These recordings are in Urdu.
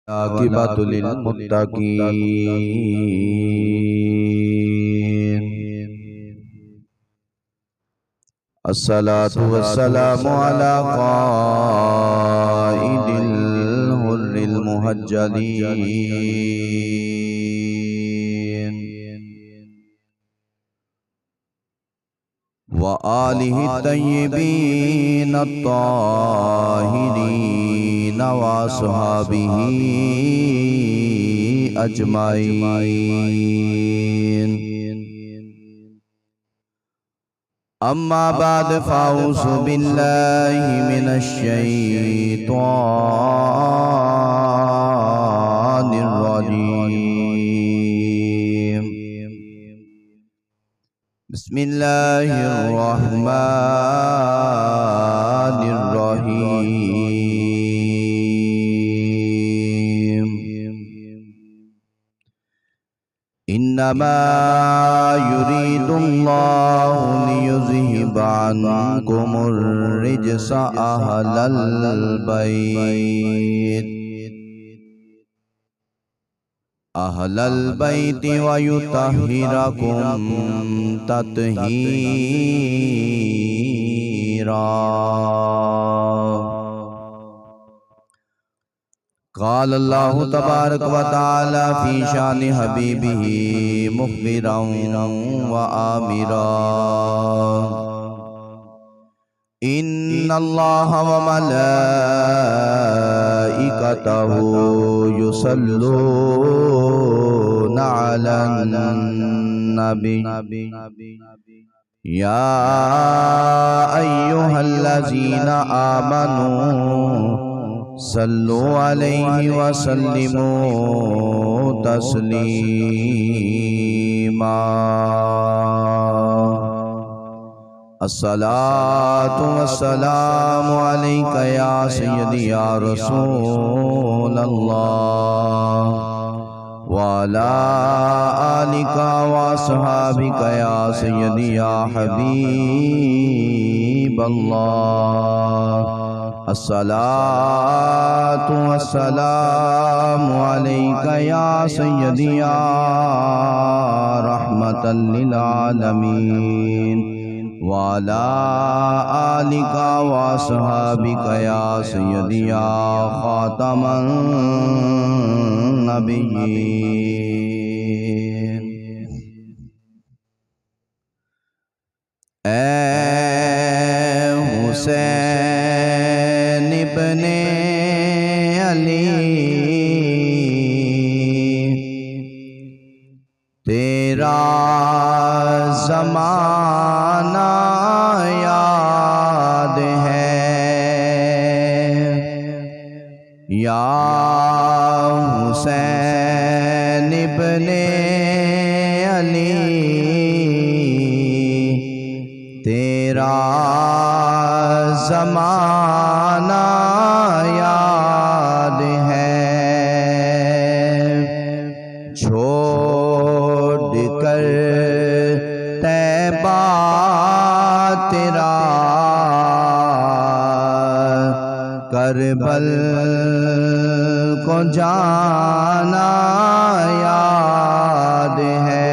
عاقبۃ للمتقین الصلاة والسلام علی قائد الغر المحجلین وآلہ الطیبین الطاہرین وصحابہ اجمعین اما بعد فاعوذ باللہ من الشیطان الرجیم بسم اللہ الرحمن الرحیم انما يريد الله ليذهب عنكم الرجس أهل البيت ويطهركم تطهيرا قال الله تبارك وتعالى في شان حبيبه مخبرا وآمرا إن الله وملائكته يصلون على النبي يا أيها الذين آمنوا صلوا علیہ وسلموا تسلیما الصلاة والسلام علیک یا سیدی یا رسول اللہ وعلا آلک واصحابک یا سیدی یا حبیب اللہ الصلاة والسلام علیک یا سیدی یا رحمتا للعالمین وعلا آلک واصحابک یا سیدی یا خاتم النبیین اے حسین ابن علی تیرا زمانہ یاد ہے یا حسین ابن علی تیرا زمانہ یاد ہے چھوڑ کر طیبہ تیرا کربل کو جانا یاد ہے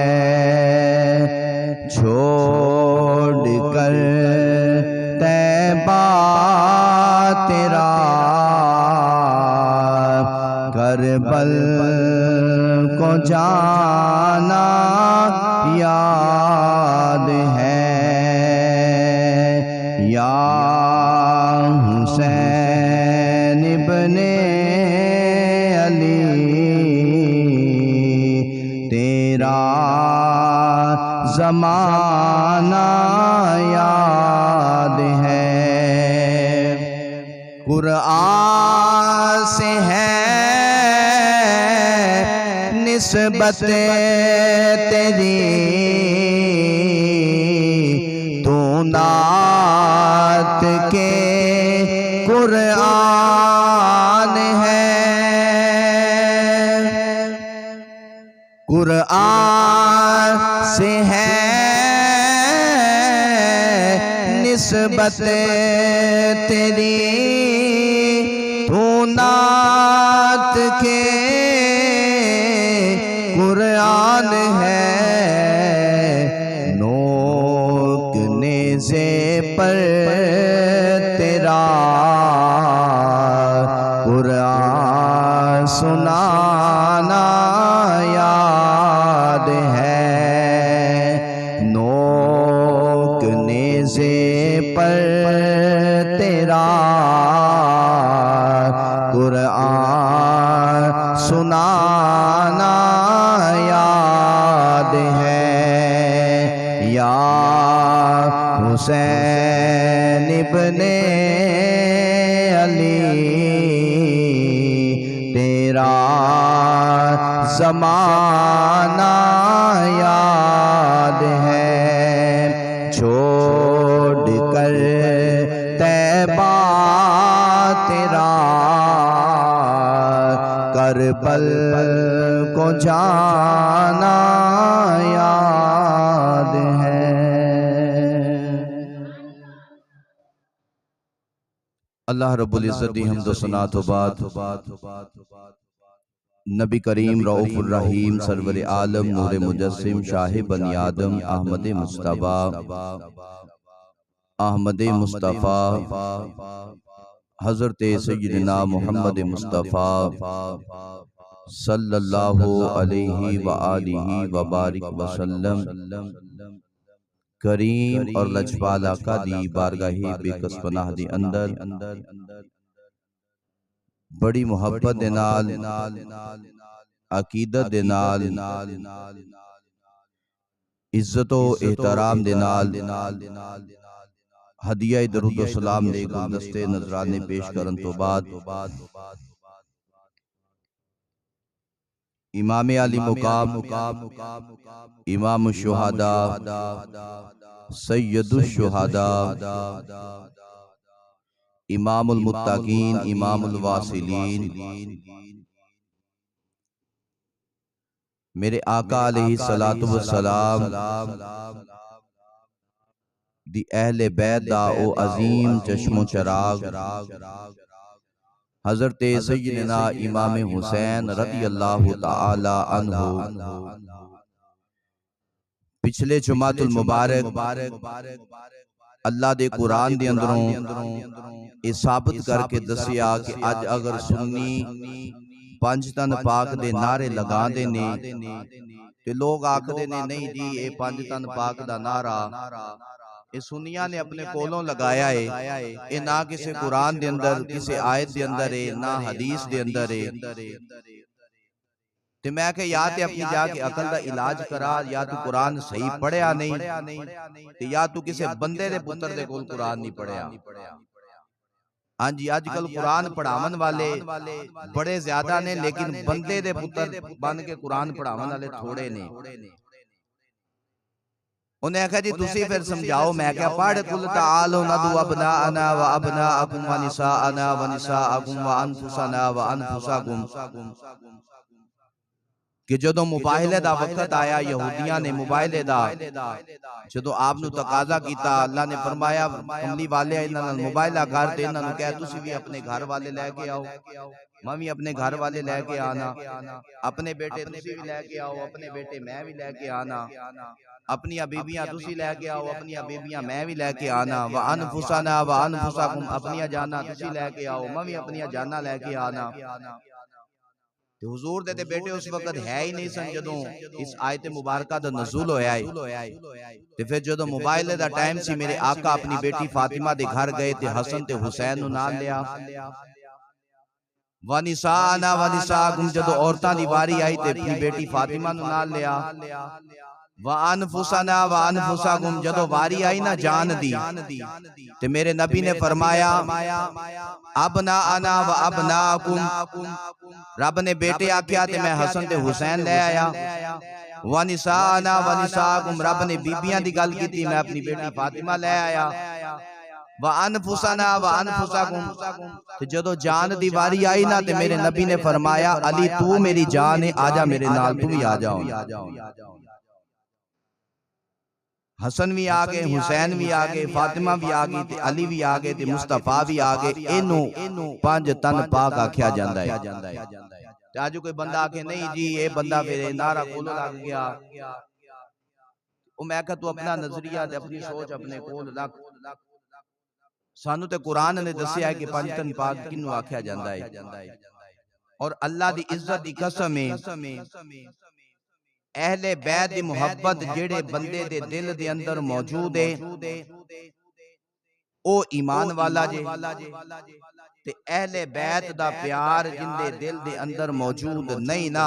چھوڑ کر طیبہ تیرا کربل کو جانا یاد ہے یا حسین ابن علی تیرا زمانہ یاد ہے قرآن سے ہے نسبت تیری تو نعت کے قرآن ہے قرآن سے ہے نسبت تیری تو نعت کے قرآن ہے، نوک نیزے پر تیرا قرآن سنانا یاد ہے، نوک نیزے پر تیرا قرآن سنانا یاد ہے، یا حسین ابن علی تیرا زمانہ یاد ہے، چھوڑ کر طیبہ تیرا کربل کو جانا یاد ہے۔ اللہ رب العزت دی حمد و ثنا تو بعد نبی کریم رؤوف الرحیم سرور عالم نور مجسم شاہ بنی آدم احمد مصطفیٰ حضرت سیدنا محمد مصطفیٰ صلی اللہ علیہ وآلہ وبارک وسلم کریم اور لجپال آقا دی بارگاہ بے کس پناہ دی اندر بڑی محبت دے نال عقیدت دے نال عزت و احترام دے نال ہدیہ درود و سلام لے گلدستے نذرانے پیش کرن تو بعد امام علی مقام امام الشہداء سید الشہداء امام المتقین امام الواصلین میرے آقا علیہ السلام دی اہل بیت دا او عظیم چشم و چراغ حضرت سیدنا امام حسین رضی اللہ تعالی عنہ پچھلے جمعۃ المبارک اللہ دے قرآن دے اندروں یہ ثابت کر کے دسیا کہ اج اگر سنی پنج تن پاک دے نعرے لگا دے نے تے لوگ آکھ دے نے نہیں جی اے پنج تن پاک دا نعرہ اے سنیاں نے اپنے کولوں لگایا ہے، اے نہ کسے قرآن دے اندر کسے آیت دے اندر ہے نہ حدیث دے اندر ہے۔ تے میں کہ یا تے اپنی جا کے عقل دا علاج کرا، یا تو قرآن صحیح پڑھیا نہیں تے یا تو کسے بندے دے پتر دے کول قرآن نہیں پڑھیا۔ ہاں جی آج کل قرآن پڑھاون والے بڑے زیادہ نے لیکن بندے دے پتر بن کے قرآن پڑھاون والے تھوڑے نے۔ انہیں کہا جی تسی پھر سمجھاؤ، میں کہا پڑھ قل تعالوا ندعو ابناءنا و ابناءکم و نساءنا و نساءکم و انفسنا و انفسکم، کہ جدو مباہلے دا وقت آیا یہودیاں نے مباہلے دا جدو آپ نو تقاضا کیتا، اللہ نے فرمایا کملی والے انہاں نال مباہلہ کرتے، انہاں نو کہا تسی بھی اپنے گھر والے لے کے آؤ، میں بھی اپنے گھر والے لے کے آنا، اپنے بیٹے تسی بھی لے کے آؤ، اپنے بیٹے میں بھی لے کے آنا، اپنی بیبیاں تسی لے کے آؤ، اپنی بیبیاں میں بھی لے کے آنا، وَأَنفُسَنَا وَأَنفُسَكُمْ اپنی جانا تسی لے کے آؤ، میں بھی اپنی جانا لے کے آنا۔ تو حضور دے بیٹے اس وقت ہے ہی نہیں سن جدوں اس آیت مبارکہ دا نزول ہویا ہے۔ تو پھر جدوں موبائل دا ٹائم سی میرے آقا اپنی بیٹی فاطمہ دے گھر گئے تے حسن تے حسین نو نال لیا۔ وَنِسَاءَنَا وَنِسَاءَكُمْ جدوں عورتاں دی واری آئی تے اپنی بیٹی فاطمہ نو نال لیا۔ وَأَنفُسَنَا وَأَنفُسَكُمْ جدو واری آئی نا جان دی تے میرے نبی نے فرمایا ابناءنا وَأَبْنَاءَكُمْ، رب نے بیٹے آکھیا تے میں حسن تے حسین لے آیا۔ وَنِسَاءَنَا وَنِسَاءَكُمْ رب نے بیبیاں دی گل کی تھی میں اپنی بیٹی فاطمہ لے آیا۔ وَأَنفُسَنَا وَأَنفُسَكُمْ تے جدو جان دی واری آئی نا تے میرے نبی نے فرمایا علی تو میری جان ہے، آجا میرے نال تو بھی آجاؤ۔ حسن بھی آگے، حسین بھی آگے، فاطمہ بھی آگے، تے علی بھی آگے، تے مصطفیٰ بھی آگے، اینو پانچ تن پاک آکھیا جاندہ ہے۔ آج کوئی بندہ آکے نہیں جی یہ بندہ پھر نعرہ کولو لگ گیا، میں کہا تو اپنا نظریہ دے اپنی سوچ اپنے کول رکھ، سانو تے قرآن نے دسیا ہے کہ پنجتن پاک کنو آکھیا جاندہ ہے، اور اللہ دی عزت دی قسم ہے اہل بیت دی محبت جڑے بندے دے دل دے اندر موجود ہے او ایمان والا جے، تے اہل بیت دا پیار جن دے دل دے اندر موجود نہیں نا،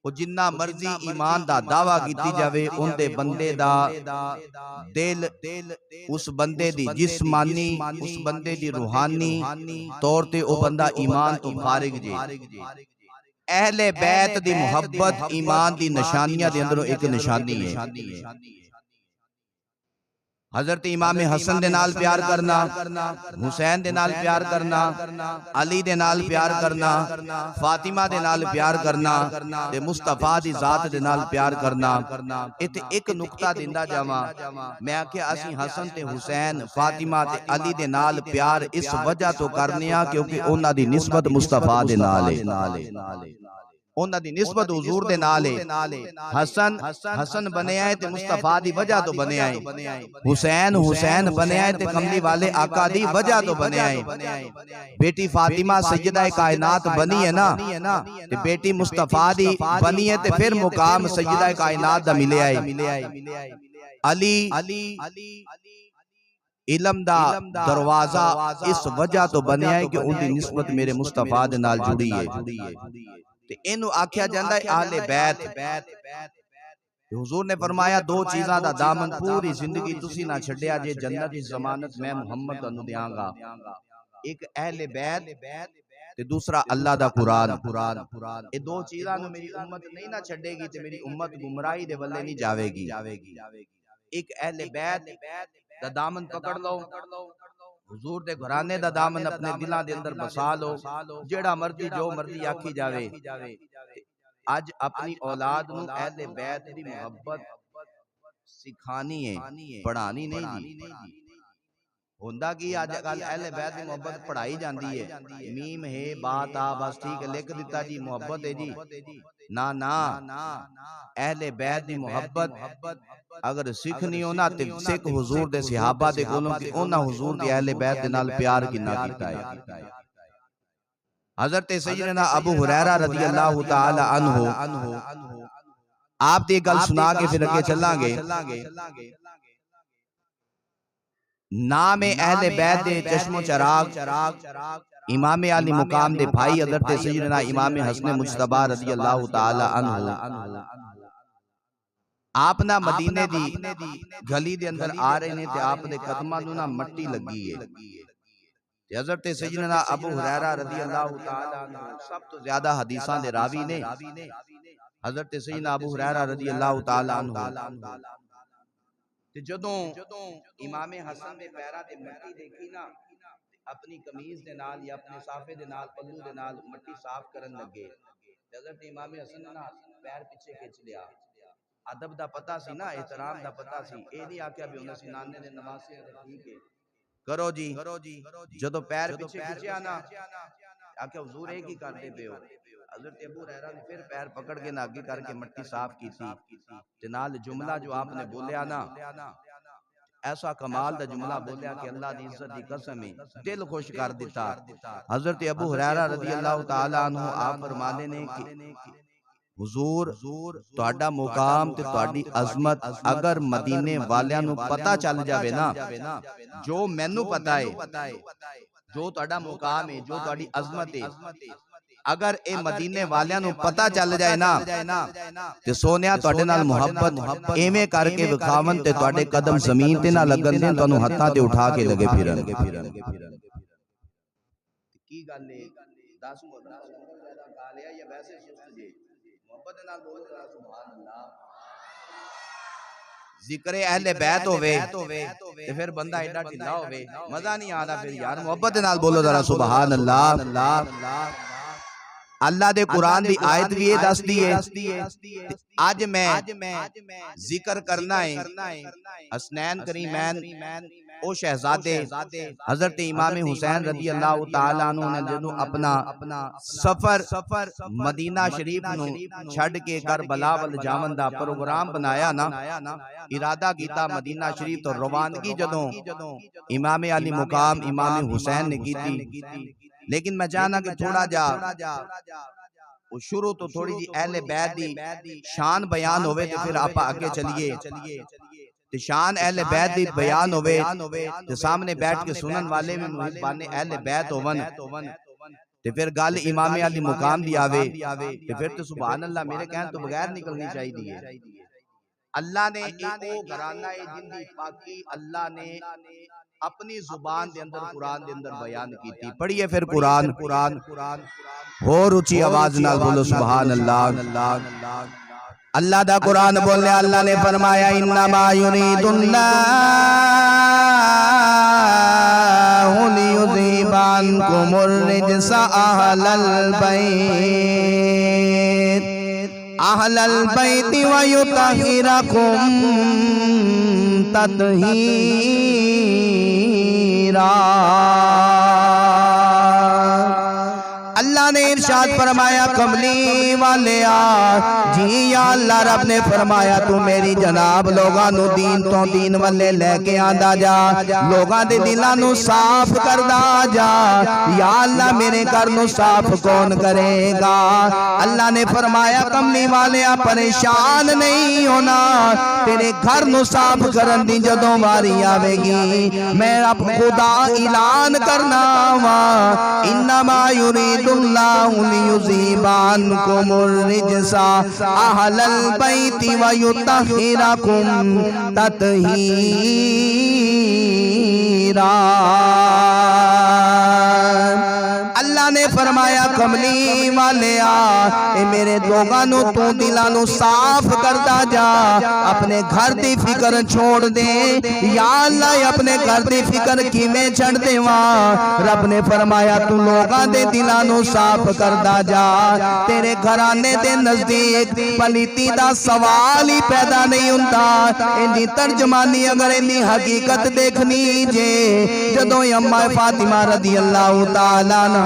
وہ جنہ مرضی ایمان دا دعویٰ کیتی جاوے ان دے بندے دا دل اس بندے دی جسمانی اس بندے دی روحانی طور تے او بندہ ایمان تو خارج جے۔ اہل بیت دی محبت ایمان دی نشانیاں دے اندروں ایک نشانی ہے۔ حضرت امام حسن دے نال پیار کرنا، حسین دے نال پیار کرنا، علی دے نال پیار کرنا، فاطمہ دے نال پیار کرنا، تے مصطفیٰ دی ذات دے نال پیار کرنا۔ ایتھے ایک نقطہ دیندا جاواں، میں آکھیا اسی حسن تے حسین، فاطمہ تے علی دے نال پیار اس وجہ تو کرنے ہاں کیونکہ انہاں دی نسبت مصطفیٰ دے نال ہے، انہاں دی نسبت حضور دے نال ہے۔ حسن بنے آئے تے مصطفیٰ دی وجہ تو بنے آئے، حسین بنے آئے تے کملی والے آقا دی وجہ تو بنے آئے۔ بیٹی فاطمہ سیدہ کائنات بنی ہے نا، تے بیٹی مصطفیٰ دی بنی ہے تے پھر مقام سیدہ کائنات دا ملے آئے۔ علی علم دا دروازہ اس وجہ تو بنے آئے کہ ان دی نسبت میرے مصطفیٰ دے نال جڑی ہے، تے انہوں آکھیا جاندہ ہے اہل بیت۔ حضور نے فرمایا دو چیزاں دا دامن پوری زندگی تسی نہ چھڑیا جے جنت کی ضمانت میں محمد انہوں دیاں گا، ایک اہل بیت تے دوسرا اللہ دا قرآن۔ یہ دو چیزاں نو میری امت نہیں نہ چھڑے گی تے میری امت گمراہی دے ولے نہیں جاوے گی۔ ایک اہل بیت دا دامن پکڑ لو، حضور دے گھرانے دا دامن اپنے دلاں دے اندر بسا لو، جڑا مرضی جو مرضی آکھی جاوے۔ آج اپنی اولاد نو اہل بیت دی محبت سکھانی ہے، پڑھانی نہیں دی۔ ہوندہ کی آج کل اہل بیت دی محبت پڑھائی جاندی ہے، میم ہے بات آ بس ٹھیک ہے لکھ دیتا جی محبت ہے جی، نا اہل بیت دی محبت اگر سکھنی ہونا تے سکھ حضور دے صحابہ دے کولوں کہ انہاں حضور دی اہل بیت دے نال پیار کنا کیتا ہے۔ حضرت سیدنا ابو ہریرہ رضی اللہ تعالی عنہ آپ دی گل سنا کے پھر اگے چلیں گے۔ نام اہل بیت دے چشم و چراغ امام علی مقام دے بھائی حضرت سیدنا امام حسن مجتبی رضی اللہ تعالی عنہ آپ نا مدینے دی گلی دے اندر آ رہے نے تے آپ دے قدماں نوں نا مٹی لگی ہے تے حضرت سیدنا ابو ہریرہ رضی اللہ تعالی عنہ سب تو زیادہ حدیثاں دے راوی نے۔ حضرت سیدنا ابو ہریرہ رضی اللہ تعالی عنہ تے جدوں امام حسن دے پیراں تے مٹی دیکھی نا اپنی قمیض دے نال یا اپنے صافے دے نال پلو دے نال مٹی صاف کرن لگے، حضرت امام حسن نے پیر پیچھے کھچ لیا۔ ادب دا پتہ سی نا، احترام دا پتہ سی، اے نہیں آکھیا بھی انہاں سنانے نے نمازیں ٹھیک ہے کرو جی، جدوں پیر پیچھے کھچیا نا آکھیا حضور ایک ہی کردے پے ہو۔ حضرت ابو ہریرہ نے پھر پیر پکڑ کے آگے کر کے مٹی صاف کیتی تے نال جملہ جو آپ نے بولیا نا ایسا کمال دا جملہ بولیا کہ اللہ دی عزت دی قسم ہے دل خوش کر دیتا۔ حضرت ابو ہریرہ رضی اللہ تعالی عنہ آپ فرمانے نے کہ حضور تہاڈا مقام تے تہاڈی عظمت اگر مدینے والیاں نو پتہ چل جاوے نا، جو مینوں پتہ ہے جو تہاڈا مقام ہے جو تہاڈی عظمت ہے، اگر اے مدینے والیاں نو پتہ چل جائے نا تے سونیا تہاڈے نال محبت ایویں کر کے وکھاون تے تہاڈے قدم زمین تے نہ لگن دین، تانوں ہتھاں تے اٹھا کے لگے پھرن۔ کی گل ہے 10 محبت گا لیا یا ویسے سست جے محبت نال بولو ذرا سبحان اللہ۔ ذکر اہل بیت ہووے تے پھر بندہ ایڈا ڈھلا ہووے مزہ نہیں آندا پھر یار، محبت نال بولو ذرا سبحان اللہ۔ اللہ دے قرآن دی آیت بھی یہ دس دی ہے آج میں ذکر کرنا ہے حسنین کریمین او شہزادے حضرت امام حسین رضی اللہ تعالیٰ عنہ نے جدو اپنا سفر مدینہ شریف نو چھڑ کے کربلا وال جاون دا پروگرام بنایا نا ارادہ کیتا مدینہ شریف تو روانگی جدوں امام علی مقام امام حسین نے کیتی لیکن میں چاہنا کہ تھوڑا جا شروع تو تھوڑی جی اہل بیت دی شان بیان ہوئے تو پھر آپ آگے چلیے شان اہل بیت دی بیان ہوئے تو سامنے بیٹھ کے سنن والے بھی محبان اہل بیت ہوون تو پھر گل امام علی مقام دی آوے تو پھر تو سبحان اللہ میرے کہن تو بغیر نکلنی چاہی دیئے اللہ نے ایک گھرانہ جن دی پاکی اللہ نے اپنی زبان دے اندر قرآن دے اندر بیان کی تھی پڑھئے پھر قرآن ہو روچی آواز نال بولو سبحان اللہ اللہ دا قرآن بولنے اللہ نے فرمایا انما یرید اللہ لیذھب عنکم الرجس اہل البیت ویطہرکم تطہیرا اللہ نے ارشاد فرمایا کملی والے جی یا اللہ رب نے فرمایا تو میری جناب لوگاں نو دین تو دین والے لے کے آندا جا لوگاں دے دلاں نو صاف کردا جا یا اللہ میرے گھر نو صاف کون کرے گا اللہ نے فرمایا کملی والے پریشان نہیں ہونا تیرے گھر نو صاف کرن دی جدوں واری آوے گی میں اب خدا اعلان کرنا وا انما یرید اللہ لیذھب عنکم الرجس اہل البیت ویطہرکم تطہیرا اللہ نے فرمایا کملی والے اے میرے لوگاں نو تو دلاں نو صاف کردا جا اپنے گھر دی فکر چھوڑ دے یا اللہ اپنے گھر دی فکر کیویں چھڑ دیواں رب نے فرمایا تو لوگاں دے دلاں نو صاف کردا جا تیرے گھرانے دے نزدیک پلیتی دا سوال ہی پیدا نہیں ہوندا اندی ترجمانی اگر اندی حقیقت دیکھنی جے جدوں اماں فاطمہ رضی اللہ تعالیٰ عنہ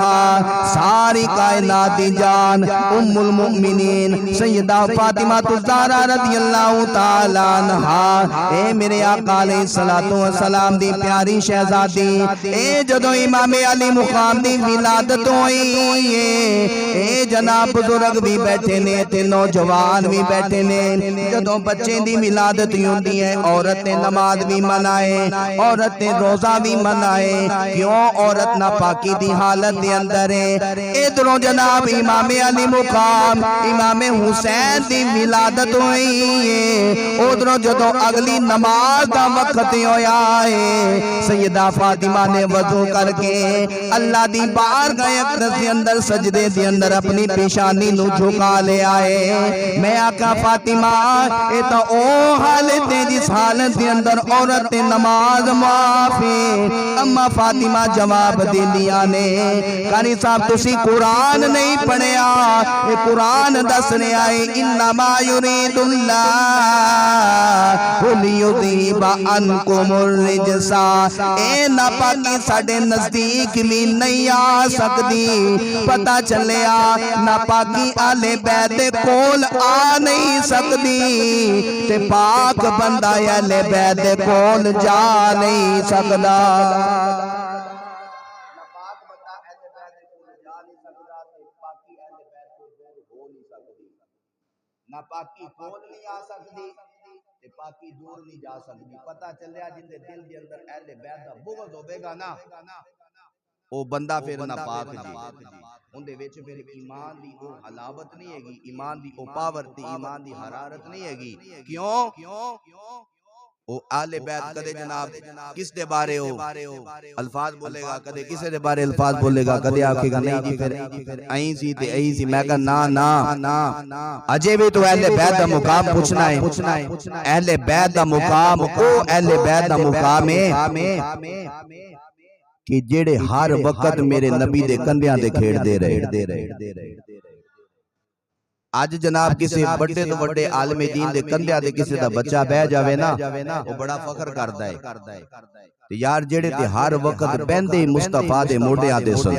ساری کائنات دی جان ام المؤمنین سیدہ فاطمہ الزہرا رضی اللہ تعالیٰ عنہ اے میرے آقا علیہ السلام دی پیاری شہزادی اے جدوں امام علی مقام دی ولادت ہوئی اے جناب بزرگ بھی بیٹھے نے تے نوجوان بھی بیٹھے نے جدوں بچے دی ولادت ہوندی ہے عورت نے نماز بھی منائے عورت نے روزہ بھی منائے کیوں عورت ناپاکی دی حالت دے اندر ہے ادھروں جناب امام علی مقام امام حسین دی ولادت ہوئی ہے ادھروں جدوں اگلی نماز دا وقت ہویا ہے سیدہ فاطمہ نے وضو کر کے اللہ دی بارگاہ اقدس دے اندر سجدے دے اندر اپنی پیشانی نو جھکا لے آئے میں آقا فاطمہ اے تا او حالت دے جس حالت دے اندر عورت نماز معافی اما فاطمہ جواب دے لیا نے قاری صاحب تسی قرآن نہیں پڑھیا یہ قرآن دسنے آئے انما یرید اللہ لیذھب عنکم الرجس اے ناپاکی ساڑے نزدیک بھی نہیں آ سکتی پتہ چلیا ناپاکی آلے بیت کول آ نہیں سکتی تے پاک بندہ آلے بیت کول جا نہیں سکتا ناپاکی کول نہیں آ سکتی تے پاکی دور نہیں جا سکتی پتہ چلیا جن دے دل دے اندر اہل بیت دا بغض ہوے گا نا او بندہ پھر ناپاک جی ان دے وچ پھر ایمان دی او حلاوت نہیں ہے گی ایمان دی او پاور تے ایمان دی حرارت نہیں ہے گی کیوں او اہل بیت کدے جناب کس دے بارے ہو الفاظ بولے گا کدے کسے دے بارے الفاظ بولے گا کدے آپ کے گا نہیں جی پھر این سی تے این سی میں کہا نا اجے بھی تو اہل بیت دا مقام پوچھنا ہے اہل بیت دا مقام او اہل بیت دا مقام ہے کہ جڑے ہر وقت میرے نبی دے کندیاں دے کھیڑ دے رہے اج جناب کسی بڑے تو بڑے عالم دین دے کندھیاں تے کسی دا بچہ بہ جاوے نا وہ بڑا فخر کردا ہے تے یار جڑے تے ہر وقت بہندے مصطفیٰ دے موڈیاں تے سن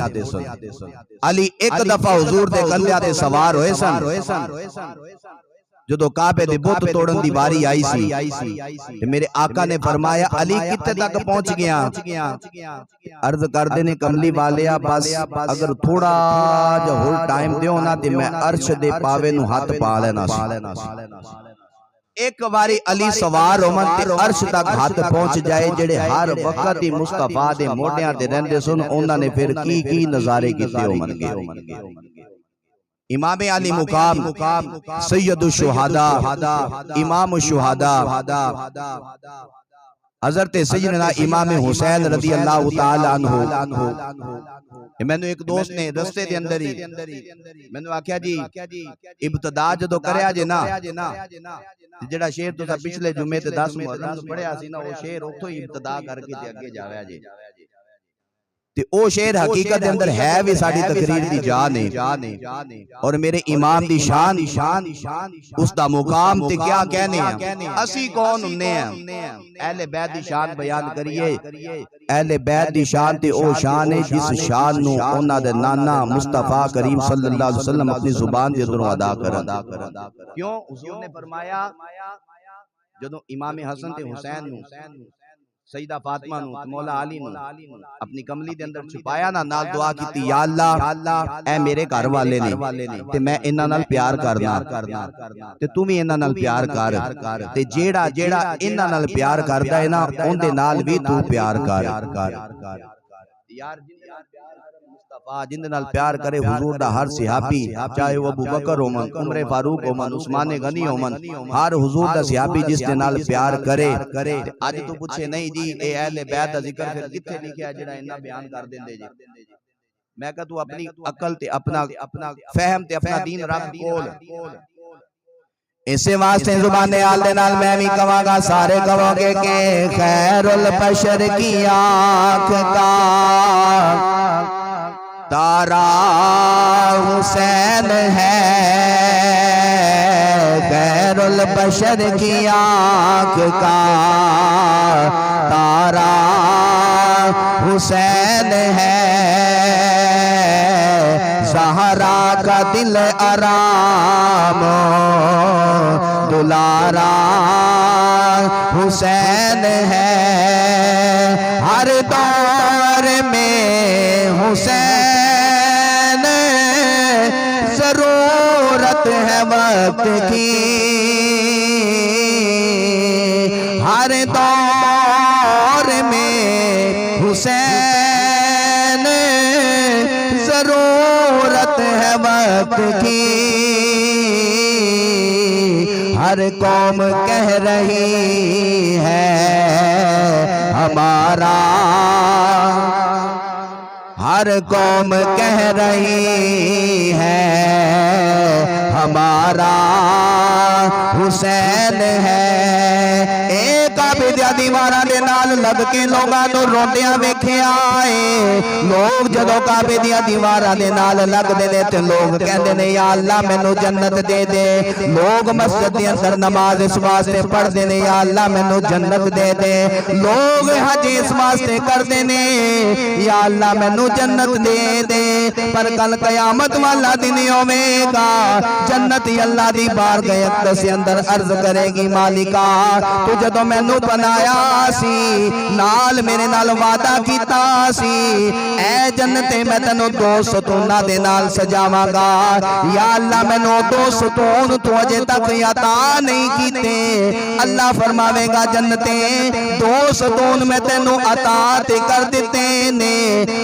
علی ایک دفعہ حضور دے کندھیاں تے سوار ہوئے سن جدو کعبے دے بت توڑن دی باری آئی سی تے میرے آقا نے فرمایا علی کتے تک پہنچ گیا؟ عرض کردے نے کملی والیا بس اگر تھوڑا جو ہول ٹائم دیو نا تے میں عرش دے پاوے نو ہاتھ پا لینا سی۔ ایک باری علی سوار ہومن تے عرش تک ہاتھ پہنچ جائے جڑے ہر وقت ہی مصطفیٰ دے موڈیاں تے رہندے سن انہاں نے پھر کی نظارے کیتے ہومن گے۔ امام علی مقام سید الشہداء امام الشہداء حضرت سیدنا امام حسین رضی اللہ تعالی عنہ میں نے ایک دوست نے رستے دے اندر ہی میں نے آکھیا جی ابتدا جدو کریا جے نا جڑا شعر تو پچھلے جمعے تے 10 محرم پڑھیا سی نا وہ شعر اوتھوں ہی ابتدا کر کے تے اگے جاویا جے تے او شعر حقیقت دے اندر ہے بھی ساڈی تقریر دی جان ہے اور میرے امام دی شان اس دا مقام تے کیا کہنے ہیں اسی کون ہونے ہیں اہل بیت دی شان بیان کریے۔ اہل بیت دی شان تے او شان ہے جس شان نو انہاں دے نانا مصطفیٰ کریم صلی اللہ علیہ وسلم اپنی زبان دے اندروں ادا کرن۔ کیوں حضور نے فرمایا جدوں امام حسن تے حسین نو سیدہ فاطمہ نو مولا علی نو اپنی کملی دے اندر چھپایا نا نال دعا کیتی یا اللہ اے میرے گھر والے نے تے میں انہاں نال پیار کرنا تے تو بھی انہاں نال پیار کر تے جیڑا انہاں نال پیار کردا ہے نا اون دے نال بھی تو پیار کر۔ یار جن دے نال پیار کرے حضور دا ہر صحابی چاہے وہ ابو بکر ہومن عمر فاروق ہومن عثمان غنی ہومن ہر حضور دا صحابی جس دے نال پیار کرے اج تو پوچھے نہیں جی اے اہل بیت دا ذکر پھر کتھے لکھیا جڑا انہاں بیان کر دیندے جی میں کہ تو اپنی عقل تے اپنا فہم تے اپنا دین رکھ کول اسے واسطے زبان آل دے نال میں بھی کہاں گا سارے کہو گے کہ خیر البشر کی آنکھ کا تارا حسین ہے، خیر البشر کی آنکھ کا تارا حسین ہے، زہرا کا دل آرام دلارا حسین ہے، ہر دور میں حسین ضرورت ہے وقت کی، ہر دور میں حسین ضرورت ہے وقت کی، ہر قوم کہہ رہی ہے ہمارا، ہر قوم کہہ رہی ہے ہمارا حسین ہے، ایک عابدیاں دیواراں دے نال لگ کے لوگاں نوں روندیاں ویکھیا اے، لوگ جدوں کعبے دیاں دیواراں دے نال لگدے نے تے لوگ کہندے نے یا اللہ مینوں جنت دے دے، لوگ مسجد دے اندر نماز اس واسطے پڑھدے نے یا اللہ مینوں جنت دے دے، لوگ حج اس واسطے کردے نے یا اللہ مینوں جنت دے دے، پر کل قیامت والا دن ہوے گا، جنت اللہ دی بارگاہ اقدس کے اندر عرض کرے گی مالکا تو جدوں مینوں بنایا سی نال میرے نال وعدہ کیتا سی، اے جنت میں تینوں دو ستوناں دے نال سجاواں گا، یا اللہ مینوں دو ستون تو اجے تک عطا نہیں کیتے، اللہ فرماوے گا جنتے دو ستون میں تینوں عطا تے کر دتے نے،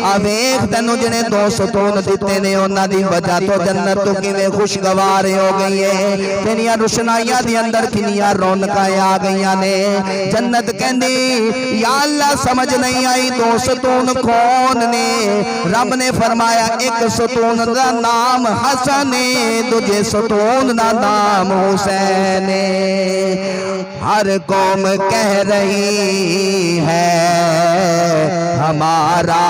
آ ویکھ تینوں جنے دو ستون دتے نے انہاں دی وجہ تو جنت تو کیویں خوشگوار ہو گئی ہے، تیریاں روشنائیاں دی اندر کنیاں رونقاں آ گئیاں نے، جنت کہندی یا اللہ سمجھ نہیں آئی دو ستون کون نے، رب نے فرمایا ایک ستون دا نام حسن ہے، دوجے ستون دا نام حسین ہے، ہر قوم کہہ رہی ہے ہمارا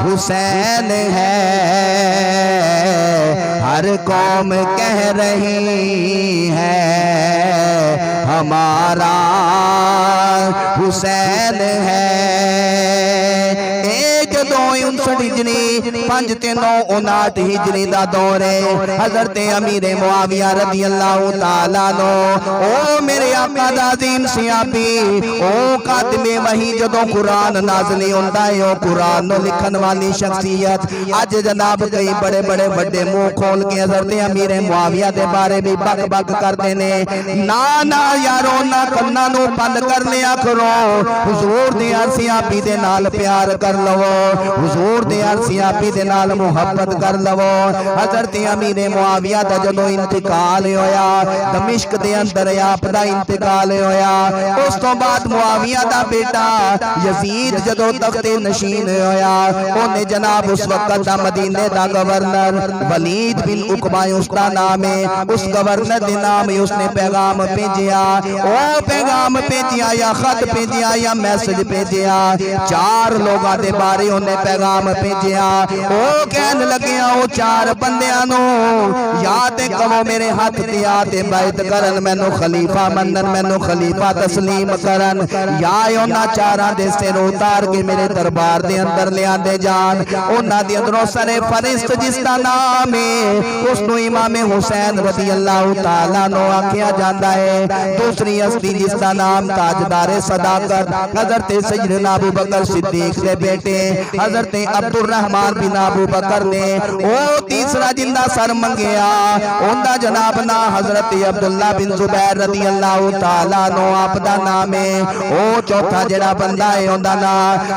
حسین ہے، ہر قوم کہہ رہی ہے ہمارا حسین ہے۔ جدوں 59 ہجری 559 ہجری دا دور ہے، حضرت امیر معاویہ رضی اللہ تعالیٰ عنہ او میرے آقا دا عظیم صحابی او قاتل وحی جدوں قرآن نازل ہوندا ہے، او قرآن نو لکھن والی شخصیت اج جناب کئی بڑے بڑے بڑے منہ کھول کے حضرت امیر معاویہ دے بارے بھی بک بک کردے نے۔ نا نا یارو نا کنا نو بند کر لیا کرو، حضور دے صحابی دے نال پیار کر لو، حضور دے صحابی دے نال محبت کر لو۔ حضرت امیر معاویہ دا جدوں انتقال ہویا، دمشق دے اندر آپ دا انتقال ہویا، اس تو بعد معاویہ دا بیٹا یزید جدوں تخت نشین ہویا، اونے جناب اس وقت دا مدینے دا گورنر ولید بن عقبہ اس دا نام ہے، اس گورنر دے نام اس نے پیغام بھیجیا، او پیغام بھیجیا یا خط بھیجیا یا میسج بھیجیا، 4 لوگاں دے بارے انہیں پیغام بھیجیا، او کہن لگیا او 4 بندیاں نو یا تے کہو میرے ہاتھ تے آ تے بیعت کرن، مینوں خلیفہ منن، مینوں خلیفہ تسلیم کرن، یا انہاں 4 دے سر اتار کے میرے دربار دے اندر لے آندے جان۔ انہاں دے اندروں سر فرشت جس دا نام ہے اس نو امام حسین رضی اللہ تعالیٰ نو آکھیا جاندا ہے، دوسری ہستی جس دا نام تاجدار صداقت حضرت سیدنا ابو بکر صدیق دے بیٹے حضرت عبد الرحمن بن ابو بکر نے، او تیسرا جندہ سر منگیا اوندا جناب نا حضرت عبداللہ بن زبیر رضی اللہ تعالیٰ نو آپ دا نام ہے، او چوتھا جڑا بندہ ہے اوندا نا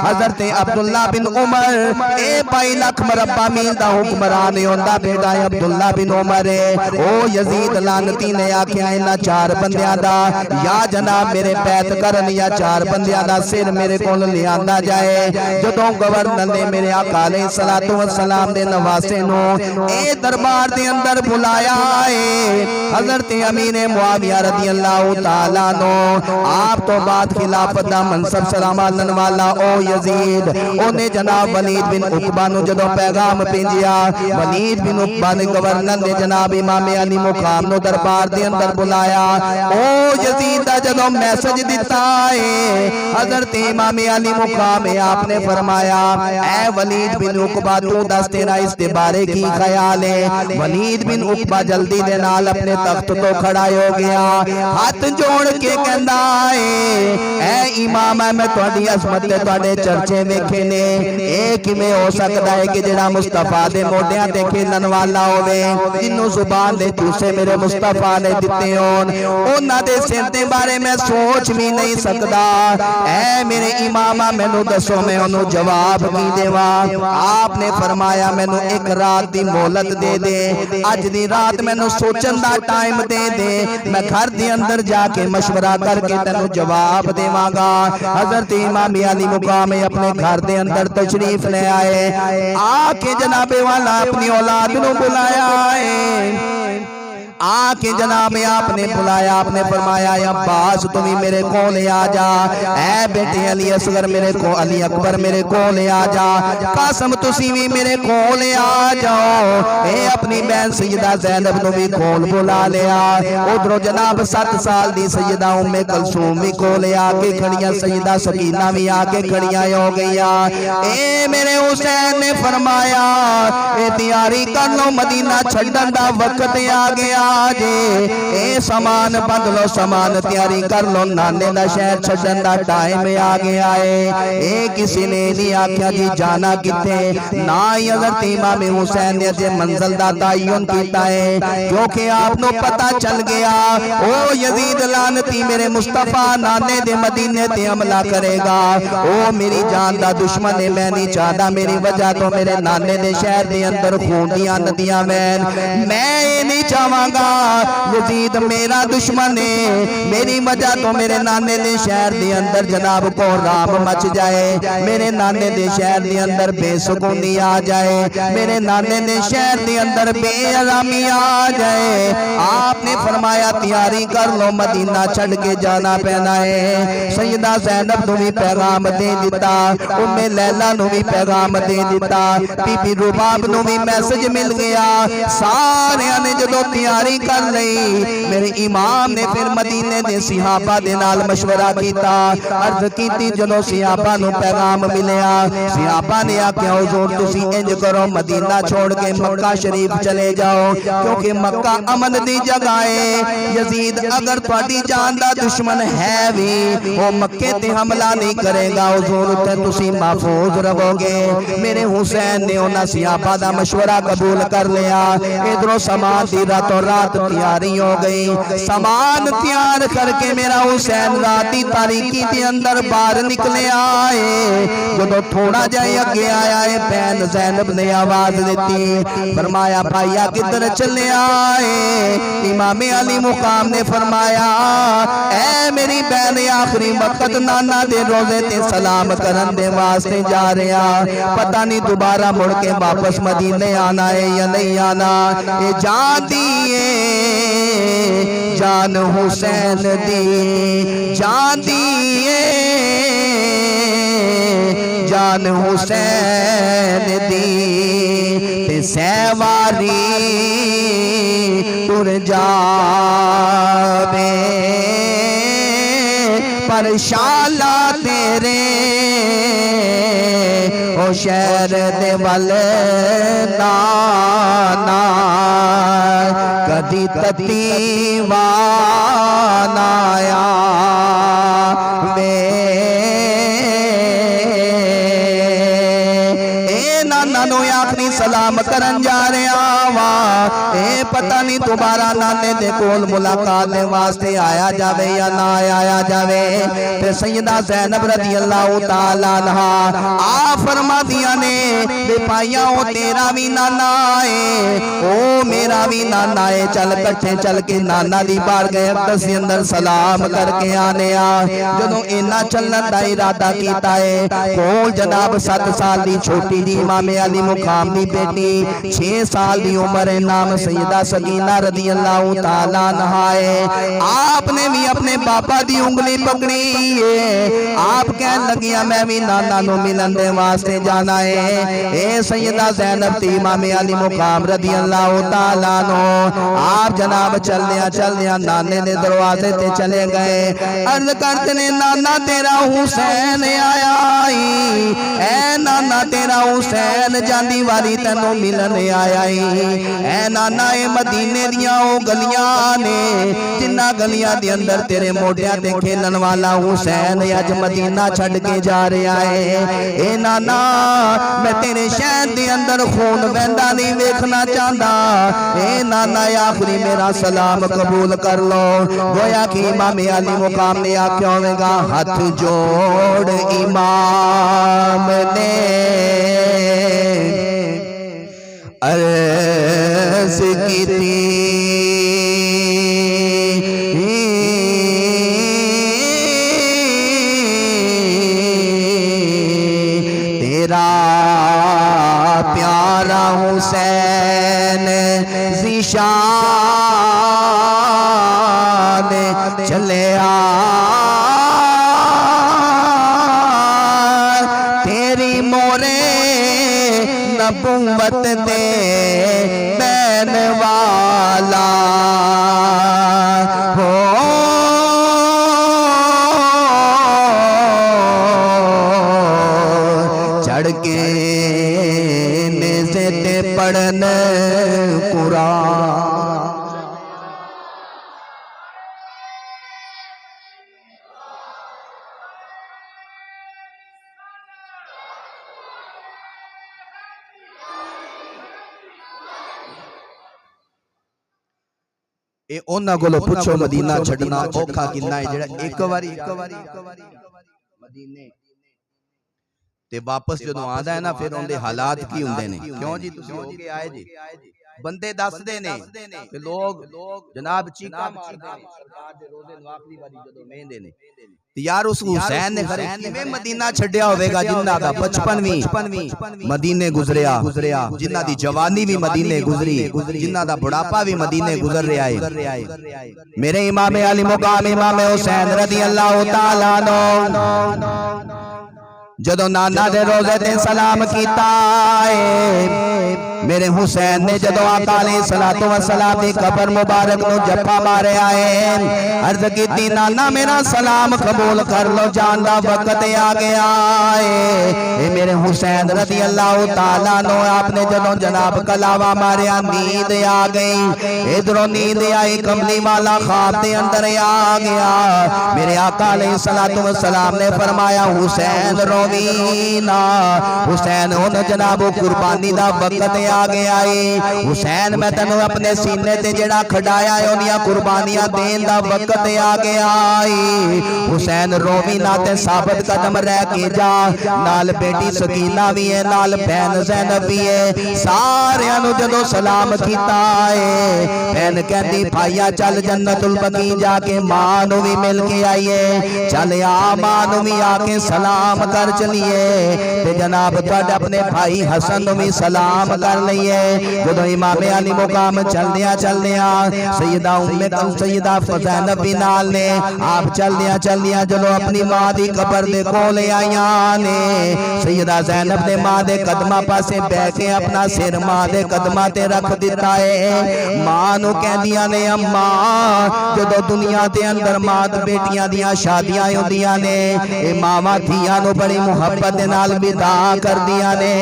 حضرت عبداللہ بن عمر، اے 22 لاکھ مربع میل دا حکمران ہے، اوندا بیٹا ہے عبداللہ بن عمر ہے۔ او یزید لعنتی نے آکھیا انہاں 4 بندیاں دا یا جناب میرے بیعت کرن یا 4 بندیاں دا سر میرے کول لے آندا جائے۔ جدوں گورنر نے میرے آقا علیہ السلام دے نواسے نو اے دربار دے اندر بلایا ہے، حضرت امیر معاویہ رضی اللہ تعالیٰ نو آپ تو بعد خلافت دا منصب سلامالن والا او یزید انہیں جناب ولید بن عقبہ نو جدوں پیغام بھیجیا، ولید بن عقبہ نے گورنر نے جناب امام علی مقام نو دربار دے اندر بلایا، او یزید دا جدوں میسج دیتا ہے حضرت امام علی مقام ہے، آپ نے فرمایا اے ولید بن عقبہ تو دس تیرا اس دے بارے کی خیال ہے؟ ولید بن عقبہ جلدی دے نال اپنے تخت تو کھڑا ہو گیا، ہاتھ جوڑ کے کہندا ہے اے امام میں تہاڈی عظمت تے تہاڈے چرچے ویکھے نے، اے کیویں ہو سکدا ہے کہ جڑا مصطفیٰ دے موڈیاں تے کھیلن والا ہوے، جنوں زبان دے چوسے میرے مصطفیٰ نے دتے ہون، انہاں دے سر دے بارے میں سوچ بھی نہیں سکدا، اے میرے امام مینوں دسو میں انہوں جواب کی دیواں؟ آپ نے فرمایا مینوں 1 رات دی مہلت دے دے، اج دی رات مینوں سوچن دا ٹائم دے دے، میں گھر دے اندر جا کے مشورہ کر کے تینوں جواب دیواں گا۔ حضرت امام علی مقام اپنے گھر دے اندر تشریف لے آئے، آ کے جناب والا اپنی اولاد نو بلایا ہے، آکے جناب آپ نے بلایا، آپ نے فرمایا عباس تمہیں میرے کول آ جا، اے بیٹے علی اصغر میرے کو، علی اکبر میرے کول آ جا، قاسم تسی بھی میرے کول آ جاؤ، اے اپنی بہن سیدہ زینب نو بھی کول بلا لیا، ادھروں جناب 7 سال دی سیدہ ام کلثوم بھی کول آ کے کھڑیاں، سیدہ سکینہ بھی آ کے کھڑیاں ہو گیا، اے میرے حسین نے فرمایا اے تیاری کر لو مدینہ چھڈن دا وقت آ گیا جے، اے سامان بدلو، سامان تیاری کر لو، نانے دا شہر چھڈن دا ٹائم آ گیا ہے۔ اے کسی نے نہیں آکھیا جی جانا کتے، نہ ہی حضرت امام حسین نے جے منزل دا تعین کیتا ہے، کیونکہ آپ نو پتہ چل گیا او یزید لعنتی میرے مصطفیٰ نانے دے مدینے تے حملہ کرے گا، او میری جان دا دشمن ہے، میں نہیں چاہتا میری وجہ تو میرے نانے دے شہر دے اندر خون دیاں ندیاں میں نہیں چاہواں گا یزید میرا دشمن ہے، میری وجہ تو میرے نانے دے شہر دے اندر جناب کو رام مچ جائے، میرے نانے دے شہر دے اندر بے سکونی آ جائے، میرے نانے دے شہر دے اندر بے آرامی آ جائے۔ آپ نے فرمایا تیاری کر لو، مدینہ چھڑ کے جانا پینا ہے۔ سیدہ زینب نو بھی پیغام دے دیتا، ام لیلہ نو بھی پیغام دے دیتا، بی بی رباب نو بھی میسج مل گیا، سارے جدو تیاری کر لئی میرے امام نے پھر مدینے دے صحابہ دے نال مشورہ کیتا عرض کیتی جدو صحابہ نو پیغام ملیا صحابہ نے آکھیا حضور تسی انج کرو مدینہ چھوڑ کے مکہ شریف چلے جاؤ کیونکہ مکہ امن دی جگہ ہے یزید اگر تہاڈی جان دا دشمن ہے بھی وہ مکے تے حملہ نہیں کرے گا حضور تے تسی محفوظ رہو گے میرے حسین نے انہاں صحابہ دا مشورہ قبول کر لیا ادھروں سامان دی راتوں رات تیاری ہو گئی سامان تیار کر کے میرا حسین راتی تاریکی دے اندر باہر نکلے آئے جدو تھوڑا جائے اگے آیا ہے بہن زینب نے آواز دیتی فرمایا بھائیا کدھر چلے آئے امام علی مقام نے فرمایا اے میری بہن آخری وقت نانا دے روزے تے سلام کرن دے واسطے جا رہا پتہ نہیں دوبارہ مڑ کے واپس مدینے آنا ہے یا نہیں آنا اے جان دیئے جان حسین دی جان دیئے جان حسین دی تے سیواری تر جاوے پر شالا تیرے او شہر دے ول نانا کدی تتی وانایا نانو آخری سلام کرن جا رہا وا اے پتہ نہیں دوبارہ نانے دے کول ملاقات دے واسطے آیا جاوے یا نہ آیا جاوے تے سیدہ زینب رضی اللہ تعالیٰ عنہ آ فرما دیا نے بے پائیاں او تیرا بھی نانا آئے او میرا بھی نانا آئے چل کٹھے چل کے نانا دی بار گئے اقدس کے اندر سلام کر کے آنے جدوں اینا چلن دا ارادہ کیتا ہے کول جناب 7 سال دی چھوٹی دی امام علی مقام دی بیٹی 6 سال دی عمر نام سیدہ سکینہ رضی اللہ تعالیٰ عنہ ہے آپ نے بھی اپنے باپا دی انگلی پکڑی ہے آپ کہنے لگیا میں بھی نانا نو ملن دے واسطے جانا ہے اے سیدہ زینب تی امام علی مقام رضی اللہ تعالیٰ عنہ آپ جناب چل دیا نانے دے دروازے تے چلے گئے عرض کرتے نے نانا تیرا حسین آیا اے نانا تیرا حسین جاندی والی تینوں ملن آیا اے نانا اے مدینے دیاں او گلیاں نے جنہ گلیاں دے اندر تیرے موڈیاں تے کھیلن والا حسین اج مدینہ چھڑ کے جا رہا ہے اے نانا میں تیرے شہر دے اندر خون بہندا نہیں ویکھنا چاہندا اے نانا آخری میرا سلام قبول کر لو گویا کہ امام علی مقام نے آکھیا ہوے گا ہاتھ جوڑ امام نے عرض کی تھی تیرا پیارا حسین ذیشان چلے تیری مورے نبوت دے بین والا ہو چڑھ کے نیزے تے پڑھن قرآن اے اونا گولو پچھو مدینہ چھڑنا اوکھا کنا ہے جڑا ایک واری مدینے تے واپس جدوں آندا ہے نا پھر اون دے حالات کی ہوندے نے کیوں جی تسی ہو کے آئے جی بندے دس دے نے کہ لوگ جناب چیکا مار دے سرکار دے روزے نو آخری واری جدوں مہندے نے یار اس حسین نے خرے کیویں مدینہ چھڈیا ہوے گا جنہ دا بچپن مدینے گزریا جنہ دی جوانی بھی مدینے گزری جنہ دا بڑھاپا بھی مدینے گزر رہا ہے میرے امام علی مقام امام حسین رضی اللہ تعالیٰ عنہ جدوں نانا دے روزے تے سلام کیتا ہے میرے حسین نے جدو آقا علیہ الصلوۃ والسلام دی قبر مبارک نو جپا مارے آئے عرض کیتی نانا میرا سلام قبول کر لو جان دا وقت آ گیا ہے میرے حسین رضی اللہ تعالیٰ نو آپ نے جدو جناب کلاوہ ماریا نیند آ گئی ادھروں نیند آئی کملی والا خواب دے اندر آ گیا میرے آقا علیہ الصلوۃ والسلام نے فرمایا حسین روینا حسین ان جناب قربانی دا وقت آ گیا ہے حسین میں تینوں اپنے سینے تے جڑا کھڈایا ہے انہاں قربانیاں دین دا وقت آ گیا ہے حسین روینا تے ثابت قدم رہ کے جا نال بیٹی سکینہ بھی ہے نال بہن زینب بھی ہے سارے نو جدو سلام کیتا ہے بہن کہندی بھائیا چل جنت البقیع جا کے ماں نو بھی مل کے آئیے چل آ ماں نو بھی آ کے سلام کر چلیے تے جناب تواڈے اپنے بھائی حسن نو بھی سلام کر لئیے جدو امام علی مقام چلدیاں سیدہ سیدہ زینب بھی نال نے آپ چلدیاں جدو اپنی ماں دی قبر دے کولے آئیاں نے سیدہ زینب نے ماں دے قدمہ پاسے بہ کے اپنا سر ماں دے قدمہ تے رکھ دیتا ہے ماں نو کہندیاں نے اماں جدو دنیا دے اندر ماں بیٹیاں دیاں شادیاں ہوندیاں نے اے ماواں دھیاں نو بڑی محبت دے نال ودا کر دیاں نے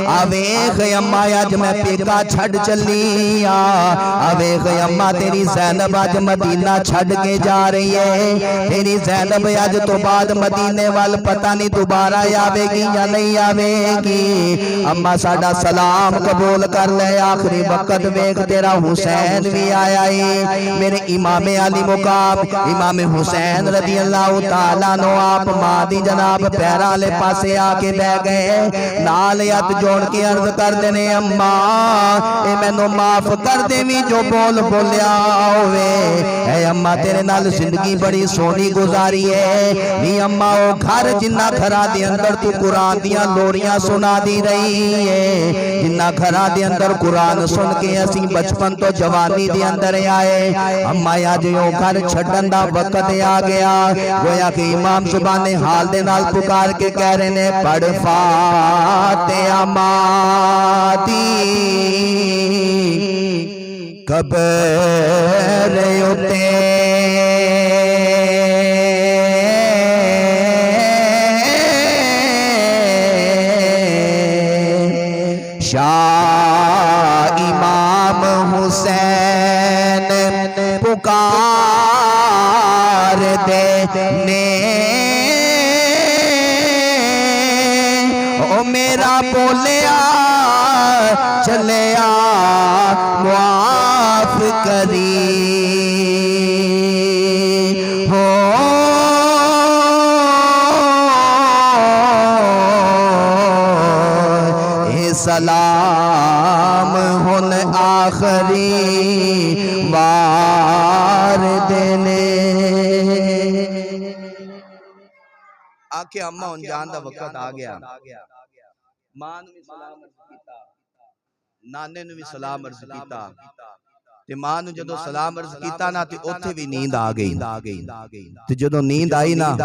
آ ویکھ اماں اج میں پیکا چھڈ چلی آ ویکھ اماں تیری زینب اج مدینہ چھڈ کے جا رہی ہے تیری زینب اج تو بعد مدینے وال پتہ نہیں دوبارہ آوے گی یا نہیں آوے گی اماں ساڈا سلام قبول کر لے آخری وقت ویکھ تیرا حسین بھی آیا ہے میرے امام علی مقام امام حسین رضی اللہ تعالیٰ نو آپ ماں دی جناب پیرا لے پاسے آ کے بہ گئے نال ہاتھ جوڑ کے عرض کر دینے اماں اے میں نو معاف کر دے بھی جو بول بولیا ہوئے اے اماں تیرے نال زندگی بڑی سونی گزاری ہے نی اماں او گھر جنہ گھرا دے اندر تو قرآن دیاں لوریاں سنا دی رہی ہے جنہ گھرا دے اندر قرآن سن کے اسی بچپن تو جوانی دے اندر آئے اماں آج یوں گھر چھڑن دا وقت آ گیا گویا کہ امام زبان حال دے نال پکار کے کہہ رہے نے پڑھ فاتحہ ماں دی قبر اتے شاہ امام حسین پکار دینے او میرا بولیا چلیا معاف کری ہو سلام ہن آخری بار دینے آکے اممہ ان جان دا وقت آ گیا ماں نو بھی سلام عرض کیتا نانے نو بھی سلام عرض کیتا تے ماں نو جدو سلام عرض کیتا نا تے اوتھے بھی نیند آ گئی تے جدو نیند آئی نا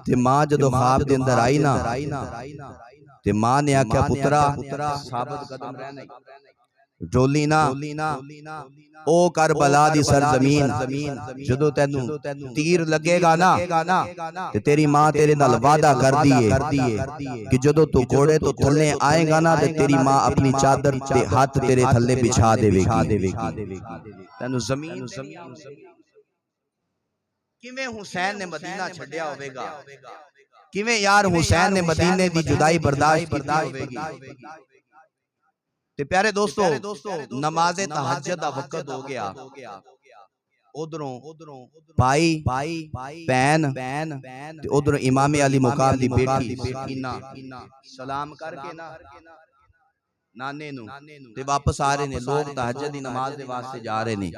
تے ماں جدو خواب دے اندر آئی نا تے ماں نے آکھیا پترا ثابت قدم رہنا ڈولی نا او کربلا دی سرزمین جدو تینو تیر لگے گا نا تے تیری ماں تیرے نال وعدہ کر دیئے کہ جدو تو گھوڑے تو تھلے آئے گا نا تے تیری ماں اپنی چادر تے ہاتھ تیرے تھلے بچھا دے گی تینو زمین کیویں حسین نے مدینہ چھڈیا ہوئے گا کیویں یار حسین نے مدینے دی جدائی برداشت کی ہوئے گی تے پیارے دوستو نماز تہجد دا وقت ہو گیا ادھروں بھائی بہن تے ادھروں امام علی مقام دی بیٹی سکینہ سلام کر کے نانے نو تے واپس آ رہے نے لوگ تہجد دی نماز دے واسطے جا رہے نے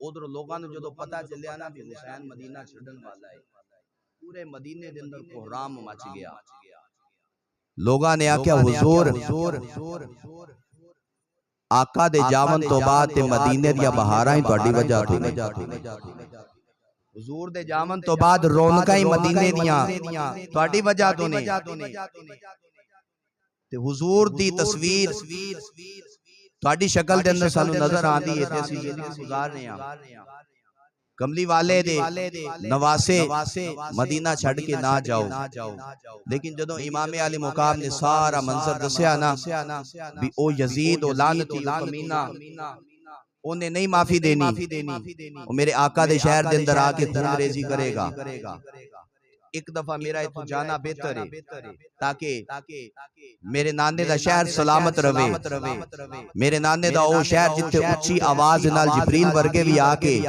ادھروں لوگاں نو جدو پتہ چلیا نا کہ حسین مدینہ چھڈن والا ہے پورے مدینے دے اندر کوہرام مچ گیا لوگاں نے آکھیا حضور آقا دے جاون تو بعد تے مدینے دیا بہاراں ہی تہاڈی وجہ تو حضور دے جاون تو بعد رونقاں ہی مدینے دیاں تہاڈی وجہ تو نے تے حضور دی تصویر تہاڈی شکل دے اندر سانو نظر آندی ہے تے اسی زندگی گزار رہے ہاں کملی والے دے نواسے مدینہ چھڑ کے نہ جاؤ لیکن جدو امام علی مقام نے سارا منظر دسیا نا بھی او یزید او لعنتی او کمینہ انہیں نہیں معافی دینی وہ میرے آقا دے شہر دے اندر آ کے خون ریزی کرے گا ایک دفعہ میرا اتو جانا بہتر ہے تاکہ میرے نانے دا شہر سلامت روے میرے نانے دا او شہر جتے اچھی آواز نال جبریل ورگے بھی آکے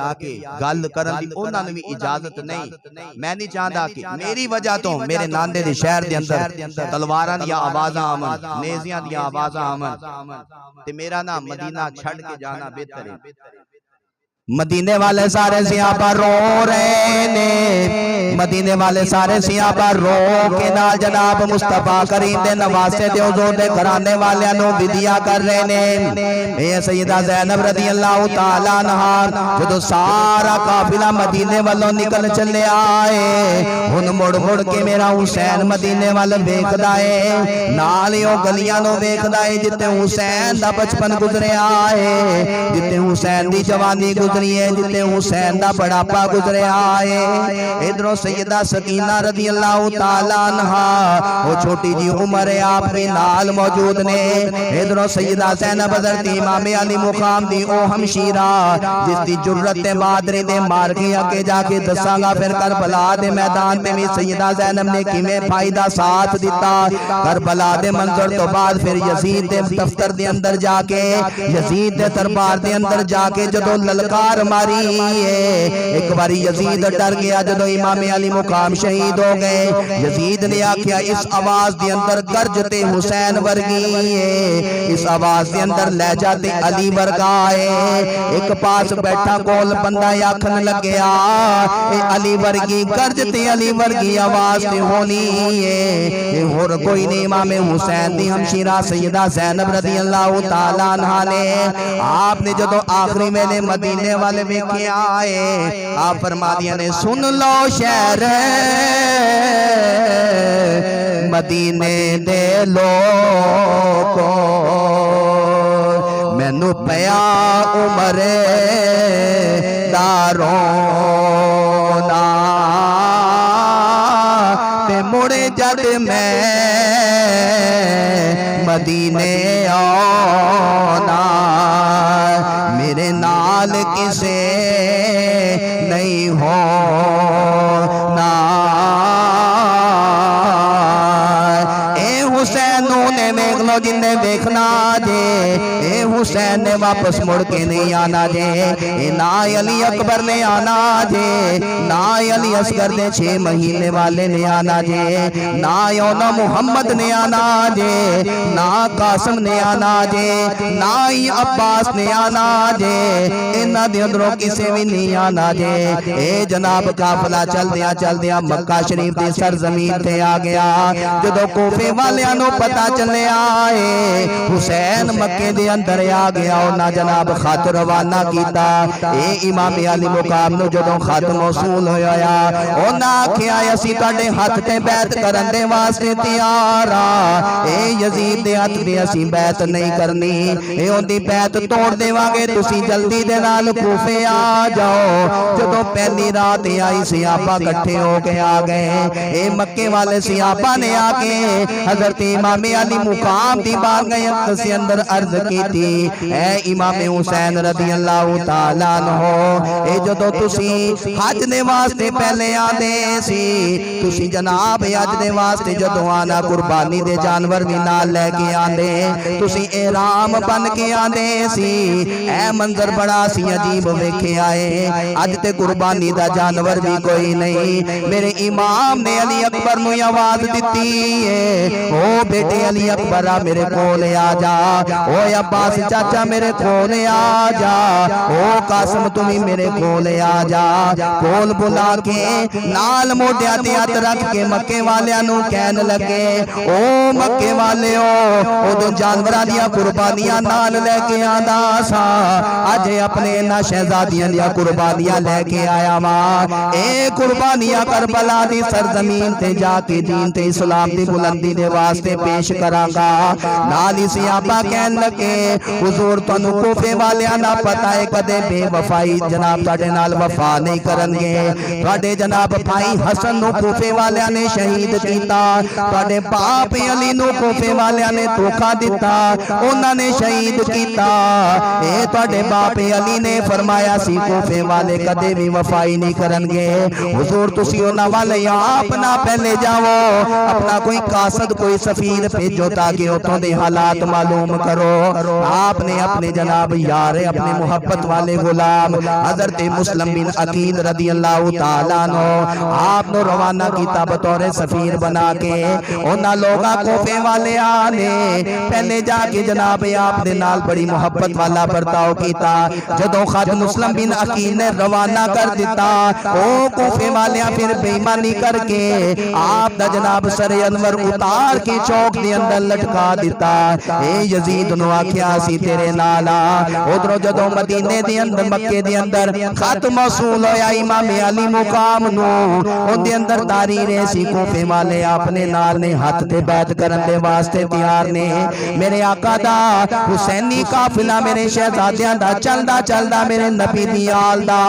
گل کرن دی انہاں نے بھی اجازت نہیں میں نہیں چاہتا کہ میری وجہ تو میرے نانے دے شہر دے اندر تلواراں دیا آوازاں آمن نیزیاں دیا آوازاں آمن تے میرا نام مدینہ چھڑ کے جانا بہتر ہے مدینے والے سارے صحابہ رو رہے نے مدینے والے سارے صحابہ رو کے نال جناب مصطفیٰ کریم دے نواسے دے حضور دے گھرانے والے نو ودیا کر رہے نے اے سیدہ زینب رضی اللہ تعالیٰ عنہا جدو سارا قافلہ مدینے والوں نکل چلے آئے ہن مڑ مڑ کے میرا حسین مدینے والے ویکھدا اے نالیوں گلیاں نو ویکھدا اے جتے حسین دا بچپن گزرے آئے جتے حسین دی جوانی گزرے جتے حسین دا بڑھاپا گزرے آئے ادھروں سیدہ سکینہ رضی اللہ تعالیٰ عنہا وہ چھوٹی جی عمر آپ بھی نال موجود نے ادھروں سیدہ زینب حضرت امام علی مقام دی او ہمشیرہ جس دی جرت بادری دے مار کے آکے جا کے دساں گا پھر کربلا دے میدان پہ بھی سیدہ زینب نے کیویں فائدہ ساتھ دیتا کربلا دے منظر تو بعد پھر یزید دے دفتر دے اندر جا کے یزید دے دربار دے اندر جا کے جدو للکار ماری ایک باری یزید ڈر گیا جدو امام علی مقام شہید ہو گئے یزید نے آکھیا اس آواز دے اندر گرجتے حسین ورگی اس آواز دے اندر لے جاتے علی ورگائے ایک پاس بیٹھا کول بندہ آکھن لگیا اے علی ورگی گرجتے علی ورگی آواز تے ہونی ہے اور کوئی نہیں امام حسین دی ہمشیرہ سیدہ زینب رضی اللہ تعالیٰ عنہ نے آپ نے جدو آخری ویلے مدینے والے میں کیا آئے آپ فرما دیا نے سن لو شہر مدینے دے لوگو میں نو پیا عمر دارونا تے مڑے جد میں مدینے آنا میرے نال کسے نہیں ہونا اے حسینوں نے دیکھ لو جن نے دیکھنا جے اے حسین نے واپس مڑ کے نہیں آنا جے اے نا علی اکبر نے آنا جے نا علی اصغر نے 6 مہینے والے نے آنا جے نا یونا محمد نے آنا جے نا قاسم نے آنا جے نا عباس نے آنا جے انہاں دے اندروں کسے بھی نہیں آنا جے اے جناب قافلہ چل دیا مکہ شریف دی سرزمین تے آ گیا جدو کوفے والیاں نو پتہ چلے آئے حسین مکے دے اندر آ گیا انہاں جناب خط روانہ کیتا اے امام علی مقام نو جدو خط موصول ہویا انہاں آکھیا اسی تہاڈے ہاتھ تے بیعت کرن دے واسطے تیار ہاں اے یزید دے ہاتھ دی اسی بیعت نہیں کرنی اے اودی بیعت توڑ دیواں گے تسی جلدی دے نال کوفے آ جاؤ جدو پہلی رات آئی صحابہ اکٹھے ہو کے آ گئے اے مکے والے صحابہ نے آ کے حضرت امام علی مقام دی بارگاہ اقدس کے اندر عرض کی تھی اے امام حسین رضی اللہ تعالیٰ عنہ اے جدو تسی حج دے واسطے پہلے آدے سی تسی جناب حج دے واسطے جدو آنا قربانی دے جانور بھی نال لے کے آندے تسی احرام بن کے آندے سی اے منظر بڑا سی عجیب ویکھے آئے اج تے قربانی دا جانور بھی کوئی نہیں میرے امام نے علی اکبر نو آواز دیتی ہے او بیٹے علی اکبر میرے کول آ جا او عباس چاچا میرے میرے کولے آ جا، او قاسم تمہیں میرے کولے آ جا۔ کول بلا کے نال موڈیا تے ہاتھ رکھ کے مکے والیاں نو کہن لگے، او مکے والیو اودوں جانوراں دیاں قربانیاں نال لے کے آندا سا، اج اپنے انہاں شہزادیاں دیاں قربانیاں لے کے آیا ماں۔ اے قربانیاں کربلا دی سرزمین تے جا کے دین تے اسلام دی بلندی دے واسطے پیش کراں گا۔ نال ہی صحابہ کہن لگے، حضور تانوں کوفے والیاں دا پتہ ہے کدے بے وفائی جناب تہاڈے نال وفا نہیں کرن گے۔ تہاڈے جناب بھائی حسن نو کوفے والیاں نے شہید کیتا، تہاڈے باپ علی نو کوفے والیاں نے دھوکا دتا، انہاں نے شہید کیتا۔ اے تہاڈے باپ علی نے فرمایا سی کوفے والے کدے بھی وفائی نہیں کرن گے۔ حضور تسی انہاں والے آپ نہ پہلے جاؤ، اپنا کوئی قاصد کوئی سفیر بھیجو تاکہ اتوں دے حالات معلوم کرو۔ آپ نے اپنے جناب یار اپنے محبت والے غلام حضرت مسلم بن عقیل رضی اللہ تعالیٰ عنہ آپ نے روانہ کیتا بطور سفیر بنا کے۔ انہاں لوگاں کوفے والے آنے پہلے جا کے جناب آپ نے نال بڑی محبت والا برتاؤ کیتا۔ جدوں خط مسلم بن عقیل نے روانہ کر دیتا، او کوفے والیاں پھر بے ایمانی کر کے آپ دا جناب سر انور اتار کے چوک دے اندر لٹکا دیتا۔ اے یزید نو آکھیا سی تیرے نالا ادھروں جدوں مدینے دے اندر مکے دے اندر خط موصول ہویا امام علی مقام نو، اون دے اندر تحریر سی کوفے والے اپنے نال نے ہاتھ تے بیعت کرن دے واسطے تیار نے۔ میرے آقا دا حسینی قافلہ میرے شہزادیاں دا چلدا چلدا میرے نبی دی آل دا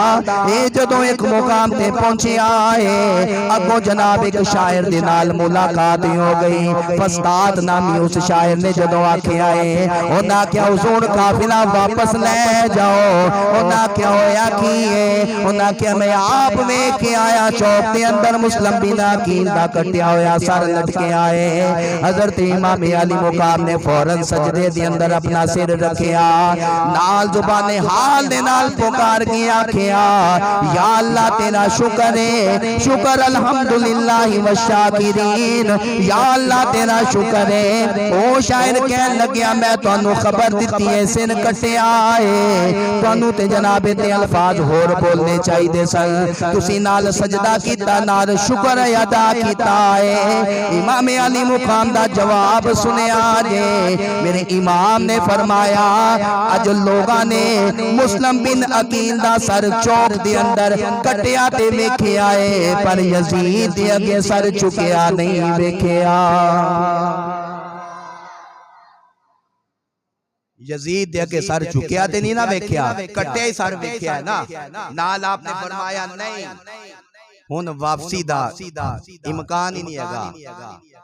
اے جدوں ایک مقام تے پہنچیا ہے، اگوں جناب ایک شاعر دے نال ملاقات ہو گئی۔ فستاد نامی اس شاعر نے جدوں آکھیا ہے، انہاں کیا حضور قافلہ واپس لے جاؤ، انہاں کیا ہویا کی ہے، انہاں کیا میں آپ ویکھ کے آیا چوک دے اندر مسلم بن عقیل دا کٹیا ہویا سر لٹکے آئے۔ حضرت امام علی مقام نے فوراً سجدے دے اندر اپنا سر رکھیا، نال زبان حال دے نال پکار گیا کیا، یا اللہ تیرا شکر ہے، شکر الحمدللہ والشاکرین، یا اللہ تیرا شکر ہے۔ او شاعر کہن لگیا میں تانوں خبر دیتی ہے سن کٹیا ہے، تانوں تے جناب تے الفاظ ہور بولنے چاہی دے سن، تسی نال سجدہ کیتا نال شکر ادا کیتا ہے۔ امام علی مقام دا جواب سنیا جے، میرے امام نے فرمایا اج لوگاں نے مسلم بن عقیل دا سر چوک دے اندر کٹیا تے ویکھیا ہے، پر یزید دے اگے سر چکیا نہیں ویکھیا۔ یزید دے کے سر چکیا تے نہیں نہ ویکھیا، کٹیا ہی سر ویکھیا ہے نا۔ نال آپ نے فرمایا نہیں ہن واپسی دا امکان ہی نہیں ہے،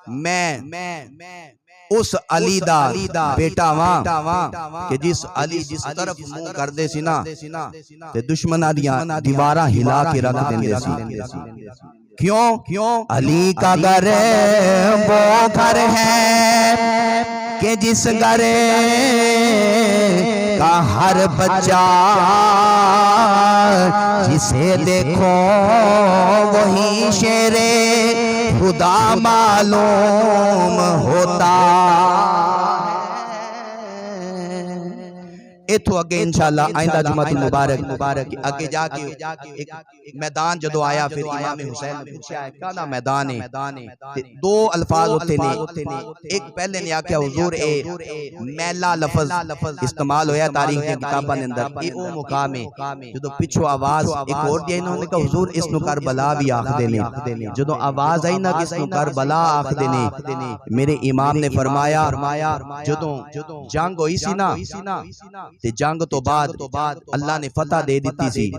میں اس علی دا بیٹا واں کہ جس علی جس طرف منہ کر دے سی نا تے دشمناں دیاں دیواراں ہلا کے رکھ دیندے سی۔ کیوں؟ علی کا گھر وہ گھر ہے کہ جس گھر کا ہر بچہ جسے دیکھو وہی شیر خدا معلوم ہوتا۔ ایتھو اگے انشاءاللہ آئندہ جمعۃ المبارک اگے جا کے ایک میدان جدو آیا، پھر امام حسین نے پوچھا ہے کہنا میدان ہے، دو الفاظ ہوتے نے، ایک پہلے نے آکھیا حضور اے میلا لفظ استعمال ہویا تاریخ کی کتاباں اندر، اے او مقام ہے جدو پچھو آواز ایک اور دی انہوں نے کہا حضور اس نو کربلا بھی آکھ دینے، جدو آواز آئی نا کہ اس نو کربلا آکھ دینے، میرے امام نے فرمایا جدو جنگ ہوئی سی نا تے جنگ تو بعد اللہ نے فتح دے دیتی سی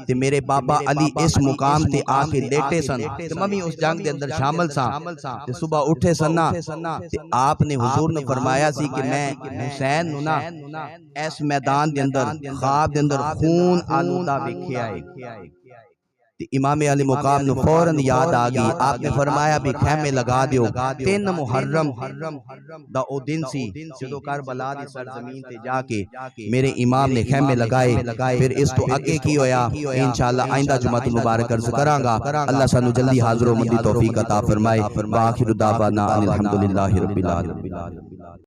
تے میرے بابا علی اس مقام تے آکے لیٹے سن تے ممی اس جنگ دے اندر شامل سا تے صبح اٹھے سننا تے آپ نے حضور نے فرمایا سی کہ میں حسین نو نا اس میدان دے اندر خواب دے اندر خون آلودہ ویکھیا ہے۔ امام علی مقام نو فوراً یاد آگئی، آپ نے فرمایا بھی خیمے لگا دیو، 3 محرم دا او دن سی جدو کربلا دی سرزمین تے جا کے میرے امام نے خیمے لگائے۔ پھر اس تو اگے کی ہویا انشاءاللہ آئندہ جمعۃ المبارک عرض کراں گا۔ اللہ سانو جلدی حاضر و مندی توفیق عطا فرمائے۔ وآخر دعوانا الحمدللہ رب العالمین۔